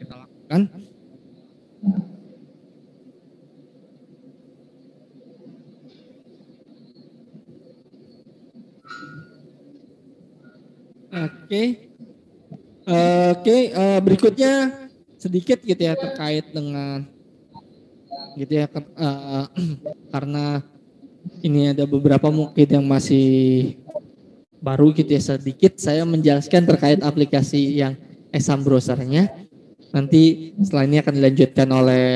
kita lakukan. Berikutnya sedikit gitu ya terkait dengan gitu ya karena ini ada beberapa mungkin yang masih baru gitu ya, sedikit saya menjelaskan terkait aplikasi yang Exam Browser-nya. Nanti setelah ini akan dilanjutkan oleh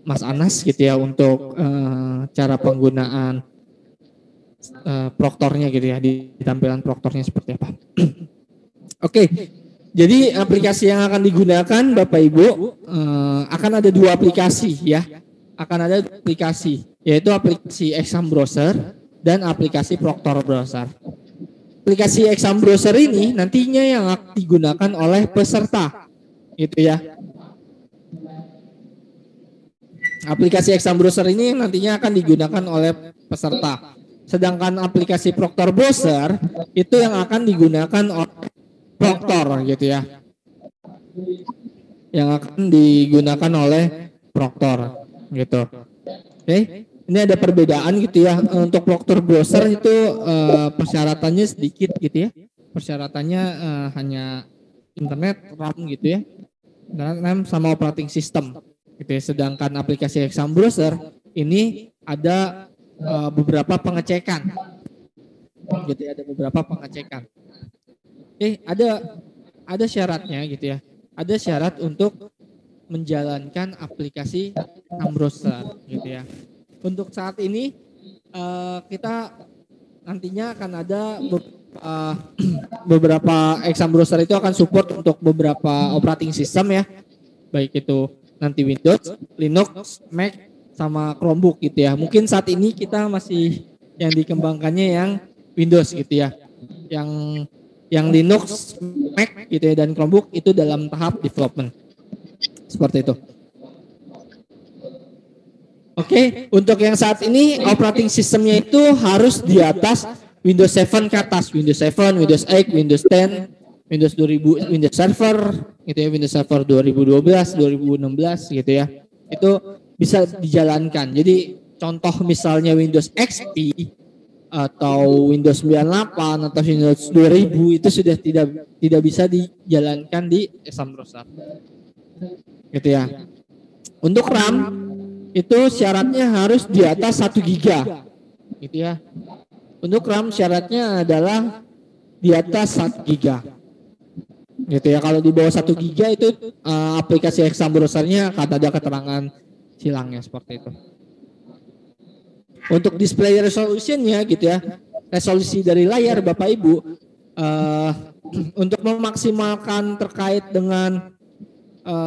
Mas Anas gitu ya untuk cara penggunaan proktornya gitu ya, di tampilan proktornya seperti apa. Oke, jadi aplikasi yang akan digunakan Bapak Ibu akan ada dua aplikasi ya. Akan ada aplikasi, yaitu aplikasi Exam Browser dan aplikasi Proctor Browser. Aplikasi Exam Browser ini nantinya yang akan digunakan oleh peserta, gitu ya. Aplikasi Exam Browser ini nantinya akan digunakan oleh peserta. Sedangkan aplikasi Proctor Browser itu yang akan digunakan oleh Proctor, gitu ya. Yang akan digunakan oleh Proctor, gitu. Oke. Ini ada perbedaan gitu ya. Untuk Proctor Browser itu persyaratannya sedikit gitu ya. Persyaratannya hanya internet, RAM gitu ya. RAM sama operating system gitu ya. Sedangkan aplikasi Exam Browser ini ada beberapa pengecekan. Gitu ya, ada beberapa pengecekan. Oke, ada syaratnya gitu ya. Ada syarat untuk menjalankan aplikasi Exam Browser gitu ya. Untuk saat ini kita nantinya akan ada beberapa Exam Browser itu akan support untuk beberapa operating system ya, baik itu nanti Windows, Linux, Mac, sama Chromebook gitu ya. Mungkin saat ini kita masih yang dikembangkannya yang Windows gitu ya, yang Linux, Mac gitu ya, dan Chromebook itu dalam tahap development seperti itu. Oke, untuk yang saat ini operating systemnya itu harus di atas Windows 7 ke atas, Windows 7, Windows 8, Windows 10, Windows 2000, Windows Server, gitu ya, Windows Server 2012, 2016 gitu ya. Itu bisa dijalankan. Jadi contoh misalnya Windows XP atau Windows 98 atau Windows 2000 itu sudah tidak bisa dijalankan di Exam Browser. Gitu ya. Untuk RAM itu syaratnya harus di atas 1 giga gitu ya. Untuk RAM syaratnya adalah di atas 1 giga gitu ya. Kalau di bawah 1 giga itu aplikasi Exam Browser-nya akan ada keterangan silangnya seperti itu. Untuk display resolution-nya gitu ya, resolusi dari layar Bapak Ibu untuk memaksimalkan terkait dengan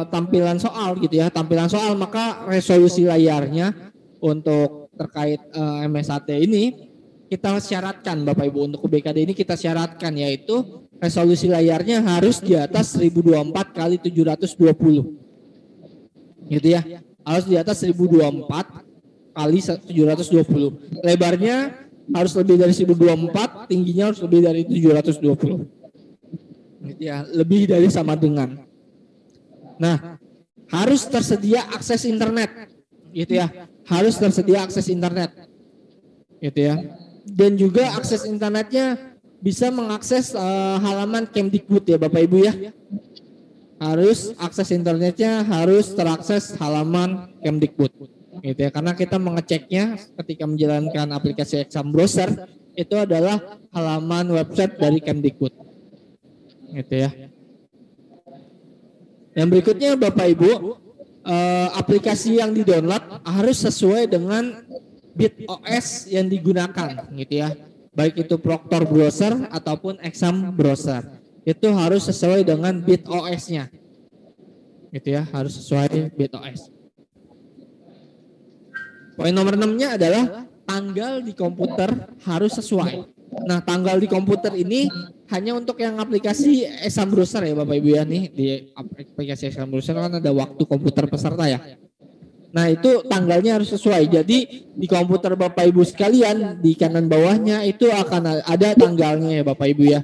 tampilan soal gitu ya, tampilan soal, maka resolusi layarnya untuk terkait MSAT ini kita syaratkan Bapak Ibu, untuk UBKD ini kita syaratkan yaitu resolusi layarnya harus di atas 1024 kali 720 gitu ya, harus di atas 1024 kali 720, lebarnya harus lebih dari 1024, tingginya harus lebih dari 720 gitu ya, lebih dari sama dengan. Nah, harus tersedia akses internet, gitu ya. Harus tersedia akses internet, gitu ya. Dan juga akses internetnya bisa mengakses halaman Kemdikbud ya, Bapak Ibu ya. Harus akses internetnya harus terakses halaman Kemdikbud, gitu ya. Karena kita mengeceknya ketika menjalankan aplikasi Exam Browser itu adalah halaman website dari Kemdikbud, gitu ya. Yang berikutnya Bapak Ibu, aplikasi yang di-download harus sesuai dengan bit OS yang digunakan gitu ya. Baik itu Proctor Browser ataupun Exam Browser. Itu harus sesuai dengan bit OS-nya. Gitu ya, harus sesuai bit OS. Poin nomor 6-nya adalah tanggal di komputer harus sesuai. Nah, tanggal di komputer ini hanya untuk yang aplikasi Exam Browser ya Bapak Ibu ya, nih di aplikasi Exam Browser kan ada waktu komputer peserta ya. Nah, itu tanggalnya harus sesuai. Jadi di komputer Bapak Ibu sekalian di kanan bawahnya itu akan ada tanggalnya ya Bapak Ibu ya.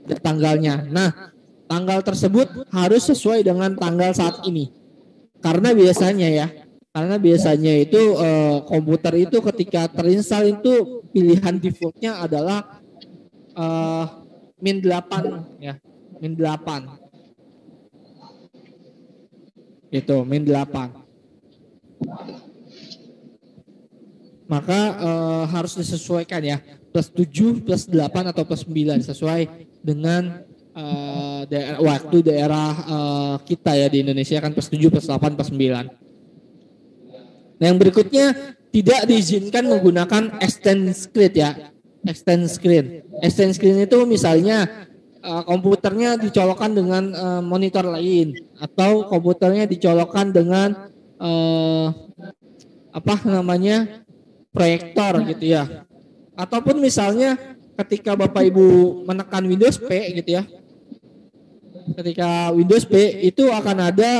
Ada tanggalnya. Nah, tanggal tersebut harus sesuai dengan tanggal saat ini. Karena biasanya itu komputer itu ketika terinstall itu pilihan defaultnya adalah -8 ya, -8. Itu -8. Maka harus disesuaikan ya, +7, +8 atau +9 sesuai dengan daerah kita ya di Indonesia kan +7, +8, +9. Nah, yang berikutnya tidak diizinkan menggunakan extend screen ya. Extend screen itu misalnya komputernya dicolokkan dengan monitor lain atau komputernya dicolokkan dengan proyektor gitu ya. Ataupun misalnya ketika Bapak Ibu menekan Windows P gitu ya. Ketika Windows P itu akan ada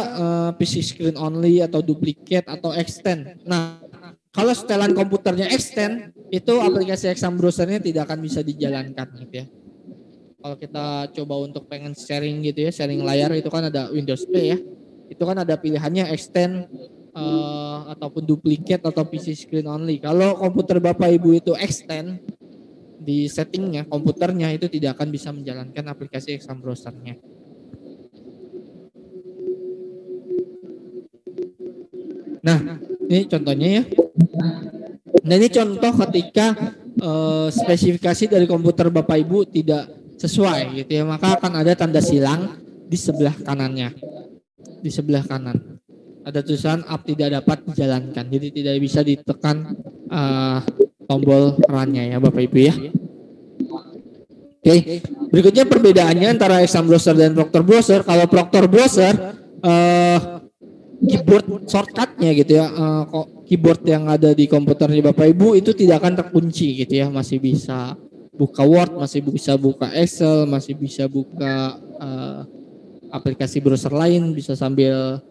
PC screen only atau duplicate atau extend. Nah, kalau setelan komputernya extend, itu aplikasi exam browsernya tidak akan bisa dijalankan gitu ya. Kalau kita coba untuk pengen sharing gitu ya, sharing layar itu kan ada Windows P ya. Itu kan ada pilihannya extend ataupun duplicate atau PC screen only. Kalau komputer Bapak Ibu itu extend di settingnya komputernya itu tidak akan bisa menjalankan aplikasi exam browsernya. Nah, ini contohnya ya. Nah, ini contoh ketika spesifikasi dari komputer Bapak Ibu tidak sesuai gitu ya, maka akan ada tanda silang di sebelah kanannya. Di sebelah kanan ada tulisan app tidak dapat dijalankan, jadi tidak bisa ditekan tombol run-nya ya Bapak Ibu ya. Oke, berikutnya perbedaannya antara exam browser dan proctor browser. Kalau proctor browser keyboard shortcutnya gitu ya, keyboard yang ada di komputer di Bapak Ibu itu tidak akan terkunci gitu ya, masih bisa buka Word, masih bisa buka Excel, masih bisa buka aplikasi browser lain, bisa sambil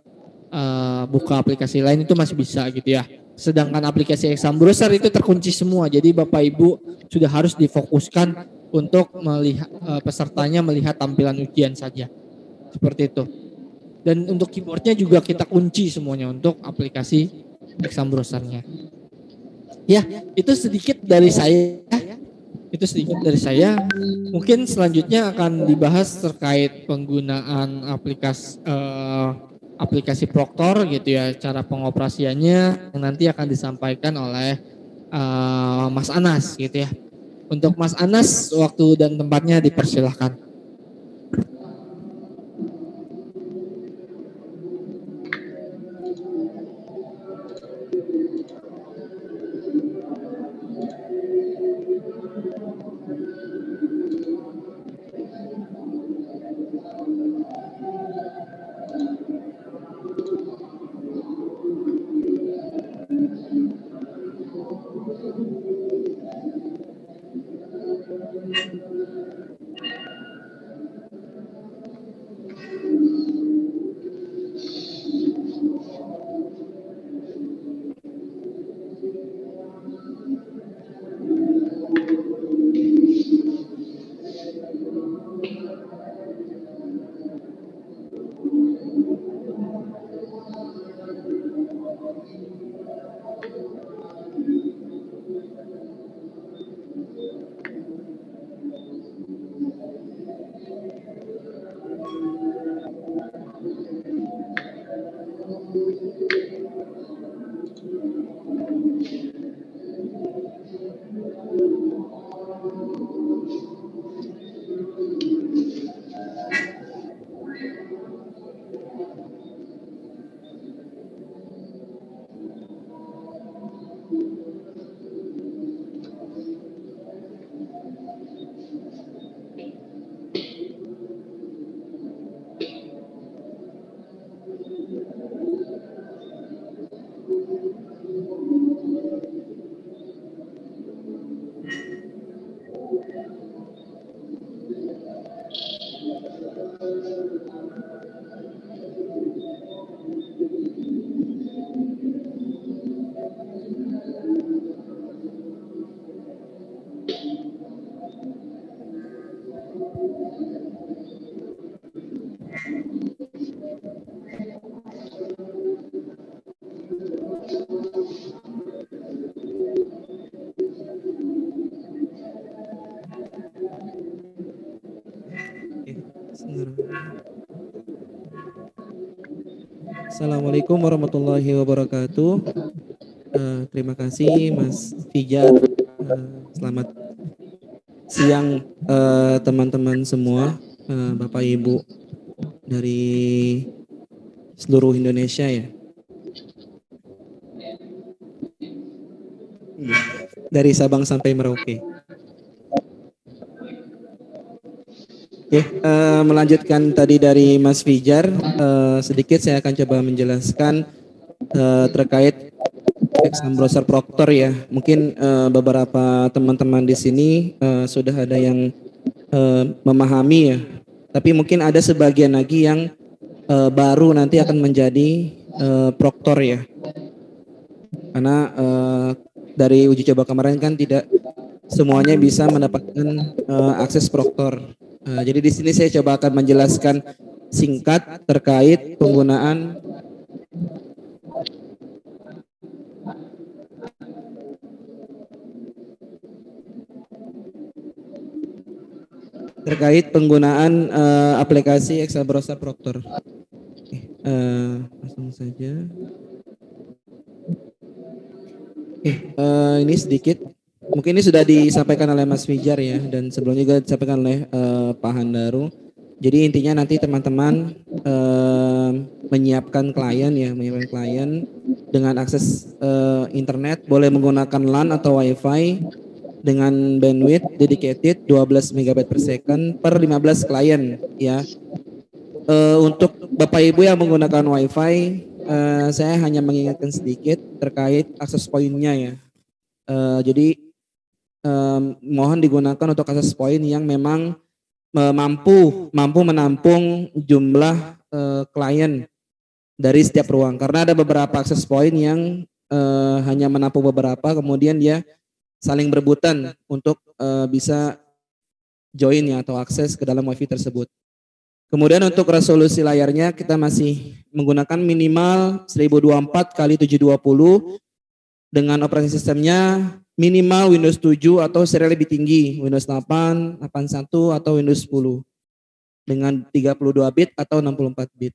buka aplikasi lain itu masih bisa gitu ya. Sedangkan aplikasi exam browser itu terkunci semua, jadi Bapak Ibu sudah harus difokuskan untuk melihat pesertanya melihat tampilan ujian saja, seperti itu. Dan untuk keyboardnya juga kita kunci semuanya untuk aplikasi exam browsernya. Ya, itu sedikit dari saya. Itu sedikit dari saya. Mungkin selanjutnya akan dibahas terkait penggunaan aplikasi Proctor gitu ya, cara pengoperasiannya yang nanti akan disampaikan oleh Mas Anas gitu ya. Untuk Mas Anas, waktu dan tempatnya dipersilahkan. Assalamualaikum warahmatullahi wabarakatuh. Terima kasih Mas Fijar. Selamat siang teman-teman semua, Bapak Ibu dari seluruh Indonesia ya. Dari Sabang sampai Merauke. Oke, melanjutkan tadi dari Mas Fijar, sedikit saya akan coba menjelaskan terkait exam browser Proctor ya. Mungkin beberapa teman-teman di sini sudah ada yang memahami ya. Tapi mungkin ada sebagian lagi yang baru nanti akan menjadi Proctor ya. Karena dari uji coba kemarin kan tidak semuanya bisa mendapatkan akses Proctor. Jadi di sini saya coba akan menjelaskan singkat terkait penggunaan aplikasi Excel Browser Proctor. Langsung saja. Ini sedikit. Mungkin ini sudah disampaikan oleh Mas Fijar ya, dan sebelumnya juga disampaikan oleh Pak Handaru. Jadi intinya nanti teman-teman menyiapkan klien ya, menyiapkan klien dengan akses internet, boleh menggunakan LAN atau WiFi dengan bandwidth dedicated 12 MB per second per 15 klien ya. Untuk Bapak Ibu yang menggunakan WiFi, saya hanya mengingatkan sedikit terkait akses poinnya ya. Jadi mohon digunakan untuk akses point yang memang mampu menampung jumlah klien dari setiap ruang, karena ada beberapa akses point yang hanya menampung beberapa, kemudian dia saling berebutan untuk bisa join ya atau akses ke dalam wifi tersebut. Kemudian untuk resolusi layarnya kita masih menggunakan minimal 1024 x 720 dengan operasi sistemnya minimal Windows 7 atau serial lebih tinggi, Windows 8, 81 atau Windows 10 dengan 32 bit atau 64 bit.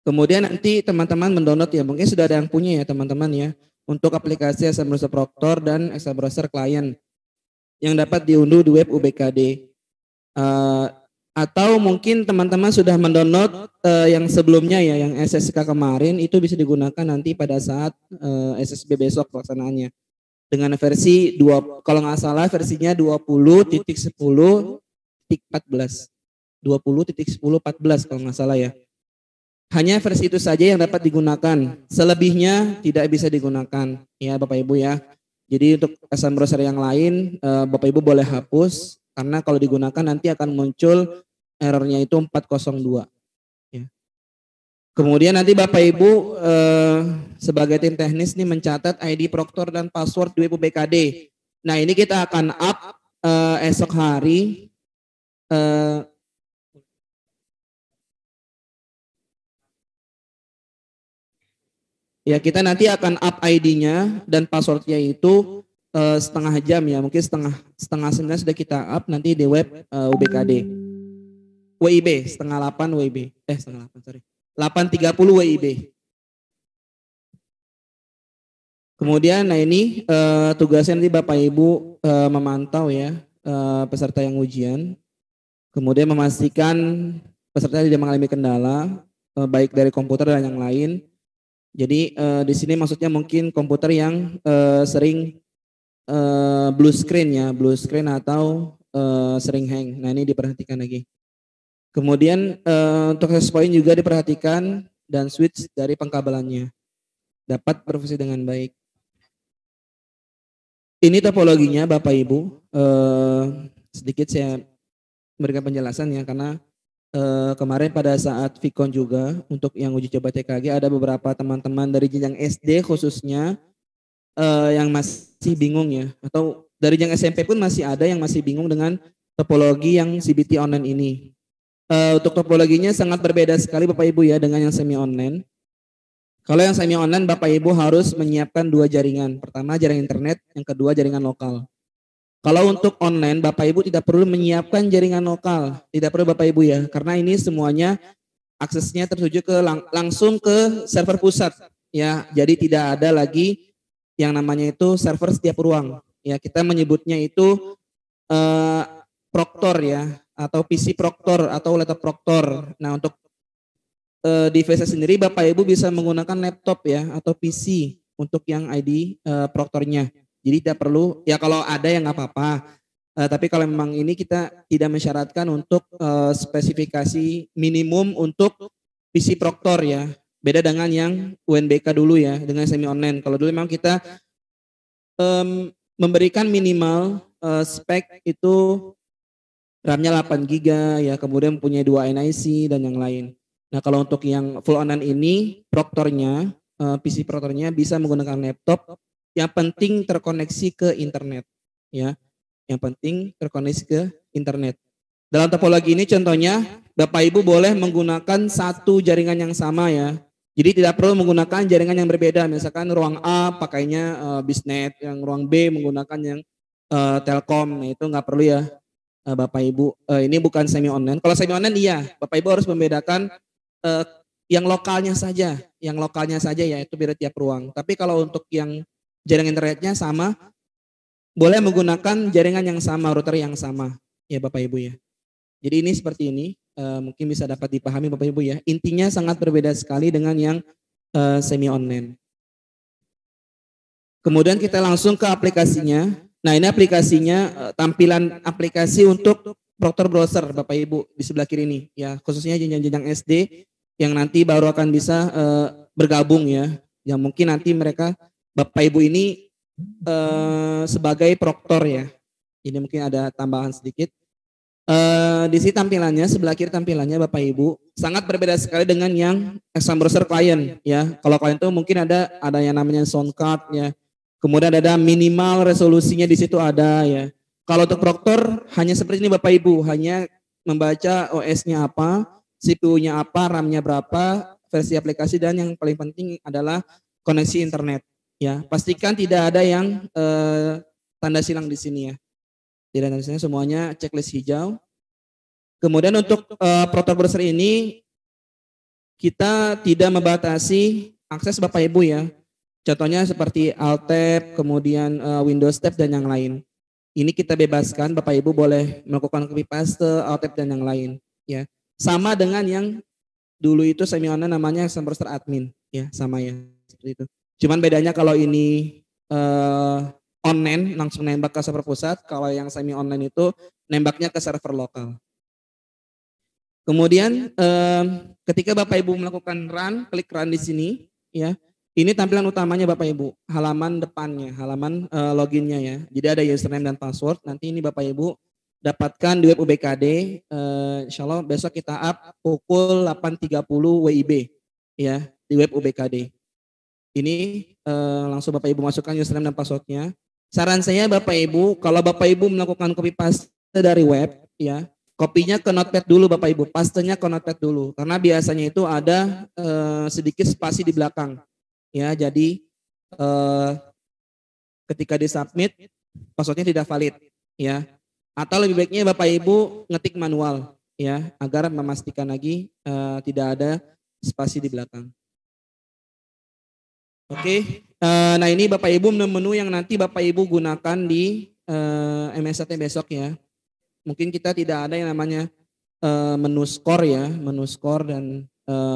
Kemudian nanti teman-teman mendownload ya, mungkin sudah ada yang punya ya teman-teman ya, untuk aplikasi Excel Browser Proctor dan Excel Browser Client yang dapat diunduh di web UBKD. Atau mungkin teman-teman sudah mendownload yang sebelumnya ya, yang SSK kemarin, itu bisa digunakan nanti pada saat SSB besok pelaksanaannya. Dengan versi 2, kalau nggak salah versinya 20.10.14. 20.10.14 kalau nggak salah ya. Hanya versi itu saja yang dapat digunakan. Selebihnya tidak bisa digunakan ya Bapak Ibu ya. Jadi untuk Excel browser yang lain Bapak Ibu boleh hapus, karena kalau digunakan nanti akan muncul errornya itu 402. Ya. Kemudian nanti Bapak Ibu sebagai tim teknis nih mencatat ID Proctor dan password di web UBKD. Nah ini kita akan up esok hari. Ya kita nanti akan up ID-nya dan passwordnya itu setengah jam ya, mungkin setengah 9 sudah kita up nanti di web UBKD. WIB setengah 8 WIB. Setengah 8 sorry. 8.30 WIB. Kemudian nah ini tugasnya nanti Bapak Ibu memantau ya peserta yang ujian. Kemudian memastikan peserta tidak mengalami kendala baik dari komputer dan yang lain. Jadi di sini maksudnya mungkin komputer yang sering blue screen atau sering hang. Nah ini diperhatikan lagi. Kemudian untuk access point juga diperhatikan dan switch dari pengkabelannya dapat berfungsi dengan baik. Ini topologinya Bapak Ibu. Sedikit saya memberikan penjelasan ya, karena kemarin pada saat Vicon juga untuk yang uji coba TKG ada beberapa teman-teman dari jenjang SD khususnya yang masih bingung ya, atau dari jenjang SMP pun masih ada yang masih bingung dengan topologi yang CBT online ini. Untuk topologinya sangat berbeda sekali Bapak Ibu ya dengan yang semi online. Kalau yang semi online Bapak Ibu harus menyiapkan 2 jaringan. Pertama jaringan internet, yang kedua jaringan lokal. Kalau untuk online Bapak Ibu tidak perlu menyiapkan jaringan lokal, tidak perlu Bapak Ibu ya, karena ini semuanya aksesnya tertuju ke langsung ke server pusat ya. Jadi tidak ada lagi yang namanya itu server setiap ruang. Ya, kita menyebutnya itu Proctor ya, atau PC Proctor atau laptop Proctor. Nah, untuk device sendiri Bapak Ibu bisa menggunakan laptop ya atau PC untuk yang ID Proctornya. Jadi tidak perlu ya, kalau ada yang nggak apa-apa. Tapi kalau memang ini kita tidak mensyaratkan untuk spesifikasi minimum untuk PC Proctor ya. Beda dengan yang UNBK dulu ya, dengan semi online. Kalau dulu memang kita memberikan minimal spek itu RAM-nya 8 GB ya, kemudian punya 2 NIC dan yang lain. Nah, kalau untuk yang full online ini Proctornya, PC Proctornya bisa menggunakan laptop, yang penting terkoneksi ke internet ya. Yang penting terkoneksi ke internet. Dalam topologi ini contohnya Bapak Ibu boleh menggunakan satu jaringan yang sama ya. Jadi tidak perlu menggunakan jaringan yang berbeda. Misalkan ruang A pakainya Bisnet, yang ruang B menggunakan yang Telkom. Nah, itu nggak perlu ya Bapak Ibu. Ini bukan semi online. Kalau semi online iya, Bapak Ibu harus membedakan yang lokalnya saja. Yang lokalnya saja ya, itu beda tiap ruang. Tapi kalau untuk yang jaringan internetnya sama, boleh menggunakan jaringan yang sama, router yang sama ya Bapak Ibu ya. Jadi ini seperti ini, mungkin bisa dapat dipahami Bapak Ibu ya. Intinya sangat berbeda sekali dengan yang semi online. Kemudian kita langsung ke aplikasinya. Nah, ini aplikasinya, tampilan aplikasi untuk Proctor Browser Bapak Ibu di sebelah kiri ini ya, khususnya jenjang-jenjang SD yang nanti baru akan bisa bergabung ya. Yang mungkin nanti mereka Bapak Ibu ini sebagai Proctor ya. Ini mungkin ada tambahan sedikit. Di sini tampilannya, sebelah kiri tampilannya Bapak Ibu sangat berbeda sekali dengan yang Exam Browser Client ya. Kalau client itu mungkin ada yang namanya sound card ya. Kemudian ada minimal resolusinya di situ ada ya. Kalau untuk Proctor hanya seperti ini Bapak Ibu, hanya membaca OS-nya apa, CPU-nya apa, RAM-nya berapa, versi aplikasi, dan yang paling penting adalah koneksi internet ya. Pastikan tidak ada yang tanda silang di sini ya. Tidak ada silang, semuanya checklist hijau. Kemudian untuk Proctor Browser ini kita tidak membatasi akses Bapak Ibu ya. Contohnya seperti Alt-Tab, kemudian Windows Tab dan yang lain. Ini kita bebaskan, Bapak Ibu boleh melakukan copy paste, Alt-Tab dan yang lain ya. Sama dengan yang dulu itu semi online namanya Exam Browser Admin ya, sama ya seperti itu. Cuman bedanya kalau ini online langsung nembak ke server pusat, kalau yang semi online itu nembaknya ke server lokal. Kemudian ketika Bapak Ibu melakukan run, klik run di sini ya. Ini tampilan utamanya Bapak Ibu, halaman depannya, halaman loginnya ya. Jadi ada username dan password. Nanti ini Bapak Ibu dapatkan di web UBKD. Insya Allah besok kita up pukul 8.30 WIB ya di web UBKD. Ini langsung Bapak Ibu masukkan username dan passwordnya. Saran saya Bapak Ibu, kalau Bapak Ibu melakukan copy paste dari web ya, kopinya ke notepad dulu Bapak Ibu, pastenya ke notepad dulu. Karena biasanya itu ada sedikit spasi di belakang. Ya, jadi ketika disubmit passwordnya tidak valid ya. Atau lebih baiknya Bapak Ibu ngetik manual ya, agar memastikan lagi tidak ada spasi di belakang. Oke. Nah, ini Bapak Ibu menu yang nanti Bapak Ibu gunakan di MSAT besok ya. Mungkin kita tidak ada yang namanya menu skor ya, menu skor dan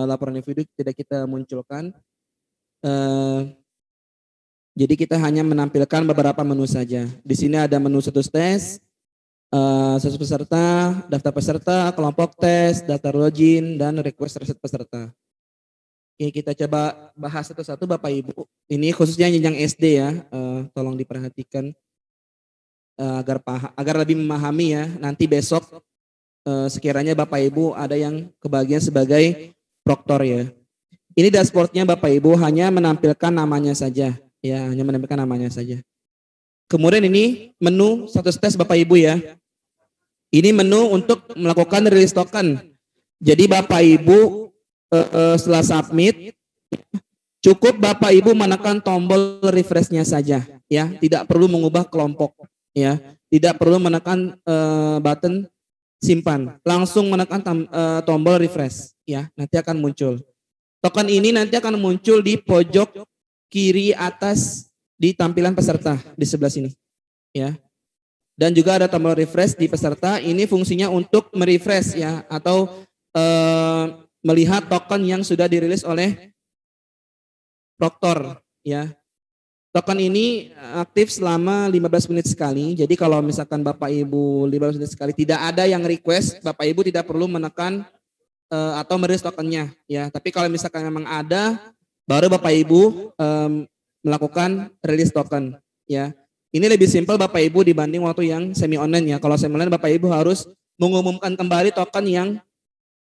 laporan individu tidak kita munculkan. Jadi kita hanya menampilkan beberapa menu saja. Di sini ada menu status tes, status peserta, daftar peserta, kelompok tes, daftar login, dan request reset peserta. Oke, kita coba bahas satu-satu Bapak Ibu. Ini khususnya jenjang SD ya, tolong diperhatikan agar lebih memahami ya. Nanti besok sekiranya Bapak Ibu ada yang kebagian sebagai Proctor ya. Ini dashboardnya Bapak Ibu hanya menampilkan namanya saja, ya hanya menampilkan namanya saja. Kemudian ini menu status tes Bapak Ibu ya. Ini menu untuk melakukan release token. Jadi Bapak Ibu setelah submit, cukup Bapak Ibu menekan tombol refresh-nya saja, ya, tidak perlu mengubah kelompok, ya, tidak perlu menekan button simpan, langsung menekan tombol refresh. ya, nanti akan muncul. Token ini nanti akan muncul di pojok kiri atas di tampilan peserta di sebelah sini, ya. Dan juga ada tombol refresh di peserta. Ini fungsinya untuk merefresh ya, atau melihat token yang sudah dirilis oleh proktor, ya. Token ini aktif selama 15 menit sekali. Jadi kalau misalkan Bapak Ibu 15 menit sekali tidak ada yang request, Bapak Ibu tidak perlu menekan atau merilis tokennya, ya. Tapi kalau misalkan memang ada, baru Bapak Ibu melakukan rilis token, ya. Ini lebih simpel Bapak Ibu dibanding waktu yang semi online, ya. Kalau semi online Bapak Ibu harus mengumumkan kembali token yang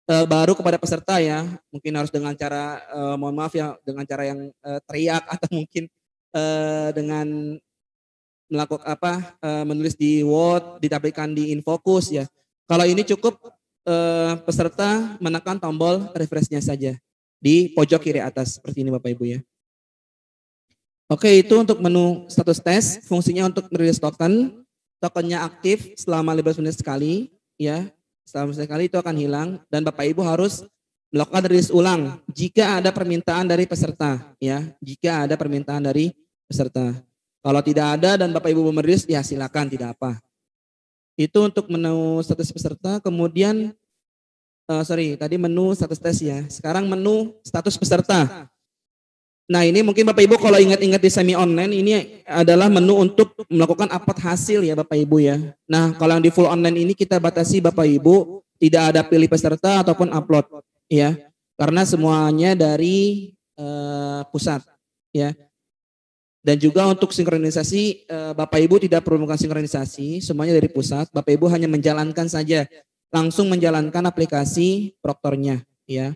baru kepada peserta, ya. Mungkin harus dengan cara mohon maaf ya, dengan cara yang teriak atau mungkin dengan melakukan menulis di Word, ditampilkan di InFocus, ya. Kalau ini cukup peserta menekan tombol refresh-nya saja di pojok kiri atas seperti ini Bapak Ibu, ya. Oke, itu untuk menu status tes, fungsinya untuk merilis token. Tokennya aktif selama 15 menit sekali, ya. Selama 15 menit sekali itu akan hilang dan Bapak Ibu harus melakukan rilis ulang jika ada permintaan dari peserta, ya. Jika ada permintaan dari peserta. Kalau tidak ada dan Bapak Ibu merilis, ya silakan, tidak apa. Itu untuk menu status peserta. Kemudian tadi menu status tes, ya. Sekarang menu status peserta. Nah, ini mungkin Bapak Ibu kalau ingat-ingat di semi online, ini adalah menu untuk melakukan upload hasil, ya Bapak Ibu, ya. Nah, kalau yang di full online ini kita batasi Bapak Ibu tidak ada pilih peserta ataupun upload, ya. Karena semuanya dari pusat, ya. Dan juga untuk sinkronisasi, Bapak Ibu tidak perlu melakukan sinkronisasi, semuanya dari pusat. Bapak Ibu hanya menjalankan saja, langsung menjalankan aplikasi proktornya, ya.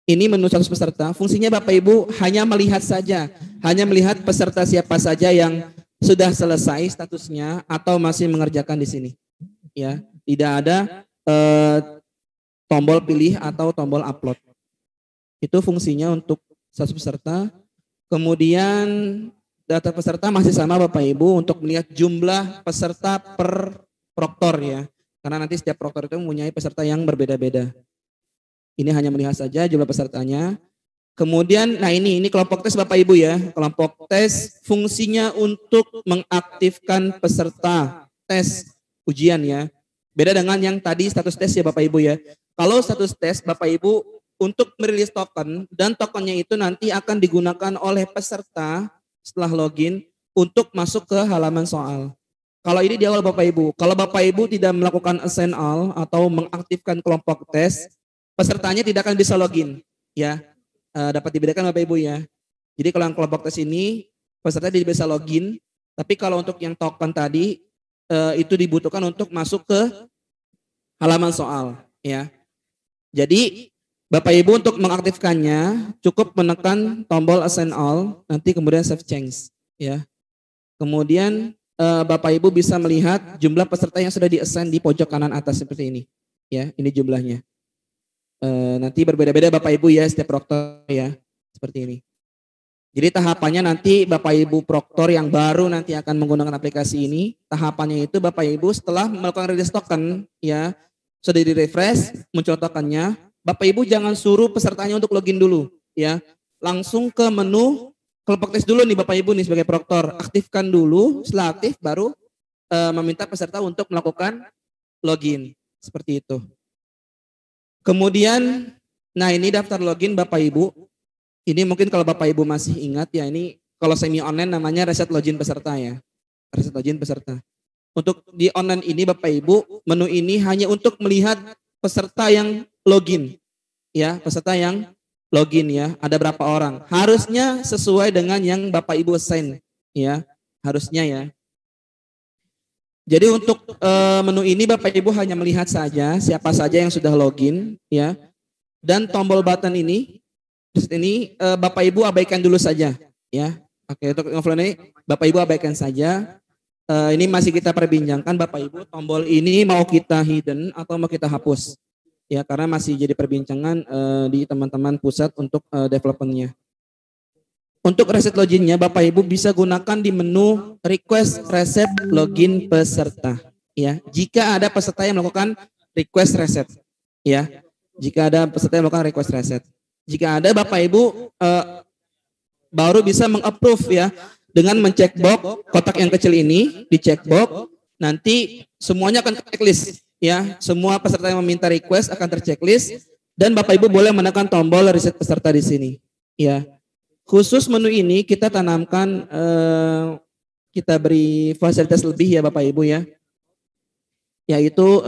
Ini menu status peserta. Fungsinya Bapak Ibu hanya melihat saja, hanya melihat peserta siapa saja yang sudah selesai statusnya atau masih mengerjakan di sini, ya. Tidak ada tombol pilih atau tombol upload. Itu fungsinya untuk status peserta. Kemudian data peserta masih sama Bapak Ibu untuk melihat jumlah peserta per proktor, ya. Karena nanti setiap proktor itu mempunyai peserta yang berbeda-beda. Ini hanya melihat saja jumlah pesertanya. Kemudian, nah ini kelompok tes Bapak Ibu, ya. Kelompok tes fungsinya untuk mengaktifkan peserta tes ujian, ya. Beda dengan yang tadi status tes, ya Bapak Ibu, ya. Kalau status tes Bapak Ibu untuk merilis token dan tokennya itu nanti akan digunakan oleh peserta setelah login untuk masuk ke halaman soal. Kalau ini di awal Bapak Ibu, kalau Bapak Ibu tidak melakukan assign all atau mengaktifkan kelompok tes, pesertanya tidak akan bisa login, ya. Dapat dibedakan Bapak Ibu, ya. Jadi kalau yang kelompok tes ini peserta tidak bisa login, tapi kalau untuk yang token tadi itu dibutuhkan untuk masuk ke halaman soal, ya. Jadi Bapak Ibu untuk mengaktifkannya cukup menekan tombol assign all, nanti kemudian save change, ya. Kemudian Bapak Ibu bisa melihat jumlah peserta yang sudah di-assign di pojok kanan atas seperti ini, ya. Ini jumlahnya. Nanti berbeda-beda Bapak Ibu, ya, setiap proktor, ya, seperti ini. Jadi tahapannya nanti Bapak Ibu proktor yang baru nanti akan menggunakan aplikasi ini, tahapannya itu Bapak Ibu setelah melakukan release token, ya, sudah di-refresh, muncul tokennya. Bapak Ibu jangan suruh pesertanya untuk login dulu, ya. Langsung ke menu kelompok tes dulu nih Bapak Ibu nih sebagai proktor. Aktifkan dulu, setelah aktif baru meminta peserta untuk melakukan login. Seperti itu. Kemudian, nah ini daftar login Bapak Ibu. Ini mungkin kalau Bapak Ibu masih ingat, ya, ini kalau semi online namanya reset login peserta, ya. Reset login peserta. Untuk di online ini Bapak Ibu, menu ini hanya untuk melihat peserta yang login, ya, peserta yang login, ya, ada berapa orang. Harusnya sesuai dengan yang Bapak Ibu assign, ya, harusnya, ya. Jadi untuk menu ini Bapak Ibu hanya melihat saja siapa saja yang sudah login, ya. Dan tombol button ini Bapak Ibu abaikan dulu saja, ya. Oke, untuk info ini Bapak Ibu abaikan saja. Ini masih kita perbincangkan Bapak Ibu, tombol ini mau kita hidden atau mau kita hapus, ya, karena masih jadi perbincangan di teman-teman pusat untuk developmentnya. Untuk reset loginnya Bapak Ibu bisa gunakan di menu request reset login peserta, ya. Jika ada peserta yang melakukan request reset. Ya, jika ada peserta yang melakukan request reset. Jika ada Bapak Ibu baru bisa meng-approve ya dengan mencek box kotak yang kecil ini di check box, nanti semuanya akan checklist ya. Semua peserta yang meminta request akan terchecklist dan Bapak Ibu boleh menekan tombol reset peserta di sini ya. Khusus menu ini kita tanamkan kita beri fasilitas lebih ya Bapak Ibu ya. Yaitu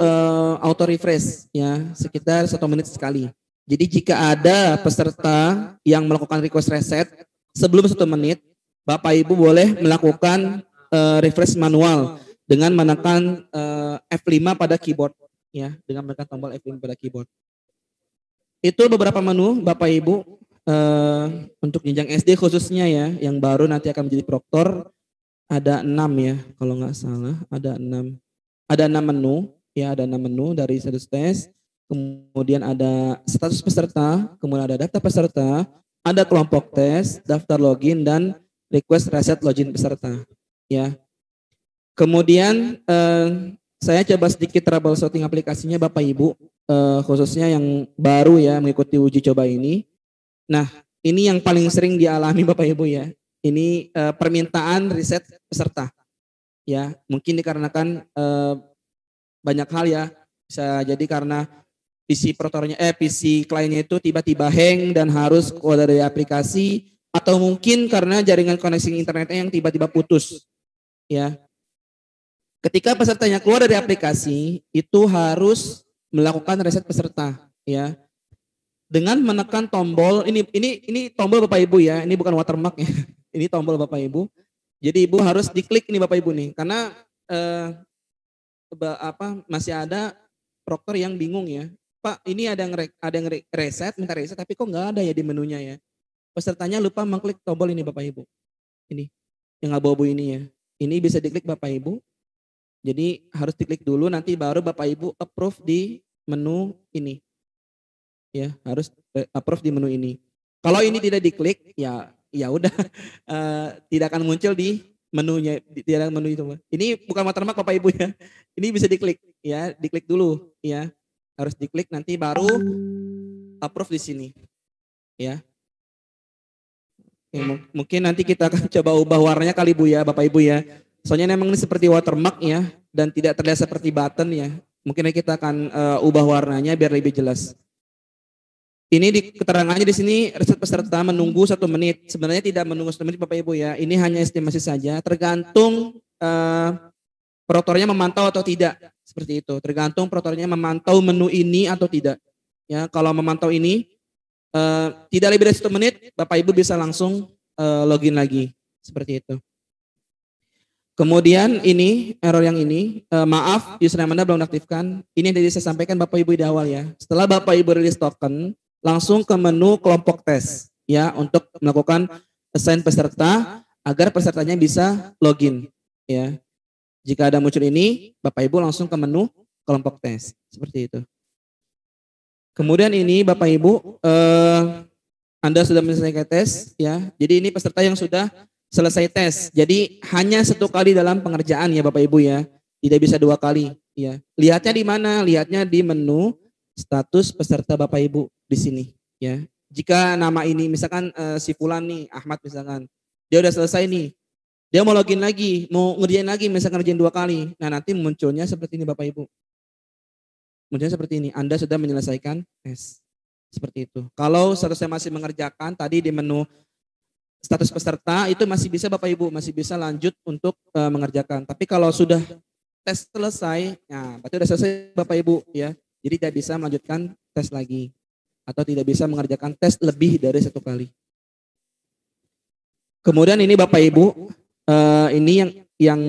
auto refresh ya, sekitar 1 menit sekali. Jadi jika ada peserta yang melakukan request reset sebelum 1 menit, Bapak Ibu boleh melakukan refresh manual dengan menekan F5 pada keyboard ya, dengan menekan tombol F5 pada keyboard. Itu beberapa menu Bapak Ibu untuk jenjang SD khususnya ya, yang baru nanti akan menjadi proktor ada 6 ya, kalau nggak salah ada 6. Ada 6 menu, ya ada 6 menu dari status tes, kemudian ada status peserta, kemudian ada daftar peserta, ada kelompok tes, daftar login dan request reset login peserta. Ya. Kemudian saya coba sedikit troubleshooting aplikasinya Bapak Ibu, khususnya yang baru ya mengikuti uji coba ini. Nah ini yang paling sering dialami Bapak Ibu ya, ini permintaan reset peserta. Ya, mungkin dikarenakan banyak hal ya, bisa jadi karena PC kliennya itu tiba-tiba hang dan harus keluar dari aplikasi, atau mungkin karena jaringan koneksi internetnya yang tiba-tiba putus. Ya, ketika pesertanya keluar dari aplikasi itu harus melakukan reset peserta. Ya, dengan menekan tombol ini tombol Bapak Ibu ya, ini bukan watermark ya, ini tombol Bapak Ibu. Jadi Ibu harus diklik nih Bapak Ibu nih, karena masih ada proktor yang bingung ya. Pak, ini ada yang reset, minta reset, tapi kok nggak ada ya di menunya ya. Pesertanya lupa mengklik tombol ini Bapak Ibu. Ini yang abu-abu ini ya. Ini bisa diklik Bapak Ibu. Jadi harus diklik dulu, nanti baru Bapak Ibu approve di menu ini. Ya, harus approve di menu ini. Kalau ini tidak diklik, ya udah tidak akan muncul di menunya, di dalam menu itu. Ini bukan watermark Bapak Ibu ya. Ini bisa diklik ya, diklik dulu ya. Harus diklik nanti baru approve di sini. Ya. Mungkin nanti kita akan coba ubah warnanya kali Bu ya, Bapak Ibu ya. Soalnya memang ini seperti watermark ya dan tidak terlihat seperti button ya. Mungkin kita akan ubah warnanya biar lebih jelas. Ini di keterangannya di sini reset peserta menunggu 1 menit. Sebenarnya tidak menunggu 1 menit Bapak Ibu ya. Ini hanya estimasi saja. Tergantung proktornya memantau atau tidak. Seperti itu. Tergantung proktornya memantau menu ini atau tidak. Ya, kalau memantau ini tidak lebih dari 1 menit, Bapak Ibu bisa langsung login lagi. Seperti itu. Kemudian ini error yang ini, maaf username Anda belum diaktifkan. Ini yang tadi saya sampaikan Bapak Ibu di awal ya. Setelah Bapak Ibu rilis token, langsung ke menu kelompok tes ya untuk melakukan assign peserta agar pesertanya bisa login ya. Jika ada muncul ini, Bapak Ibu langsung ke menu kelompok tes seperti itu. Kemudian ini Bapak Ibu Anda sudah menyelesaikan tes ya. Jadi ini peserta yang sudah selesai tes. Jadi hanya 1 kali dalam pengerjaan ya Bapak Ibu ya. Tidak bisa 2 kali ya. Lihatnya di mana? Lihatnya di menu status peserta Bapak Ibu di sini ya. Jika nama ini misalkan si Fulan nih, Ahmad misalkan, dia udah selesai nih, dia mau login lagi, mau ngerjain lagi, misalkan ngerjain 2 kali, nah nanti munculnya seperti ini Bapak Ibu, munculnya seperti ini, Anda sudah menyelesaikan tes, seperti itu. Kalau statusnya masih mengerjakan, tadi di menu status peserta itu masih bisa Bapak Ibu, masih bisa lanjut untuk mengerjakan. Tapi kalau sudah tes selesai, nah berarti sudah selesai Bapak Ibu ya. Jadi tidak bisa melanjutkan tes lagi atau tidak bisa mengerjakan tes lebih dari 1 kali. Kemudian ini Bapak Ibu, ini yang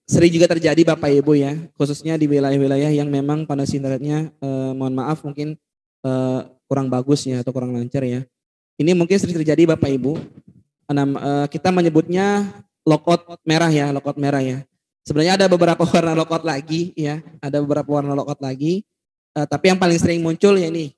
sering juga terjadi Bapak Ibu ya, khususnya di wilayah-wilayah yang memang koneksi internetnya mohon maaf mungkin kurang bagus ya atau kurang lancar ya. Ini mungkin sering terjadi Bapak Ibu. Kita menyebutnya logout merah ya, logout merah ya. Sebenarnya ada beberapa warna logout lagi ya, ada beberapa warna logout lagi. Tapi yang paling sering muncul ya ini